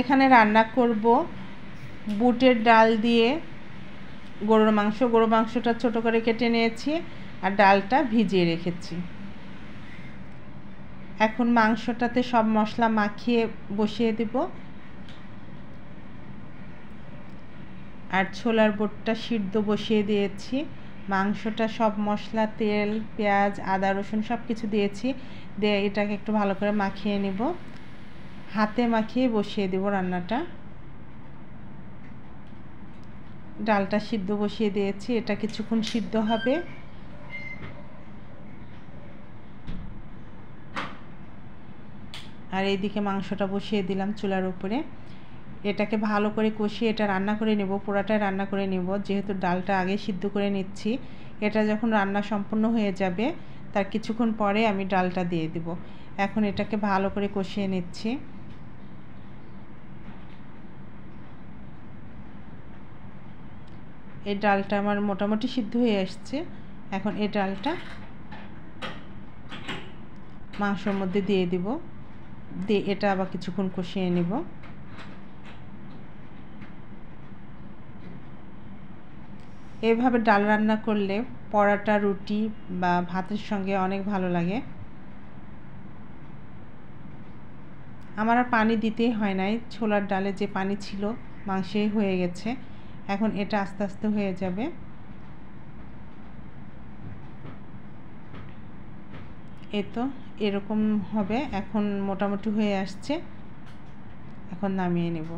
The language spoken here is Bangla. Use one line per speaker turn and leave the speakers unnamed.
এখানে রান্না করব বুটের ডাল দিয়ে গরুর মাংস। গরুর মাংসটা ছোট করে কেটে নিয়েছি আর ডালটা ভিজিয়ে রেখেছি। এখন মাংসটাতে সব মশলা মাখিয়ে বসিয়ে দেব আর ছোলার বুটটা সিদ্ধ বসিয়ে দিয়েছি। মাংসটা সব মশলা, তেল, পেঁয়াজ, আদা, রসুন সব কিছু দিয়েছি, দিয়ে এটাকে একটু ভালো করে মাখিয়ে নেব। হাতে মাখিয়ে বসিয়ে দেব রান্নাটা। ডালটা সিদ্ধ বসিয়ে দিয়েছি, এটা কিছুক্ষণ সিদ্ধ হবে। আর এইদিকে মাংসটা বসিয়ে দিলাম চুলার উপরে। এটাকে ভালো করে কষিয়ে এটা রান্না করে নেব, পোড়াটাই রান্না করে নেব, যেহেতু ডালটা আগে সিদ্ধ করে নিচ্ছি। এটা যখন রান্না সম্পূর্ণ হয়ে যাবে তার কিছুক্ষণ পরে আমি ডালটা দিয়ে দেব। এখন এটাকে ভালো করে কষিয়ে নিচ্ছি। এই ডালটা আমার মোটামুটি সিদ্ধ হয়ে আসছে। এখন এই ডালটা মাংসের মধ্যে দিয়ে দিব, দিয়ে এটা আবার কিছুক্ষণ কষিয়ে নেব। এইভাবে ডাল রান্না করলে পরোটা, রুটি বা ভাতের সঙ্গে অনেক ভালো লাগে। আমার আর পানি দিতেই হয় নাই, ছোলার ডালে যে পানি ছিল মাংসেই হয়ে গেছে। এখন এটা আস্তে আস্তে হয়ে যাবে। এই তো এরকম হবে, এখন মোটামুটি হয়ে আসছে। এখন নামিয়ে নেব।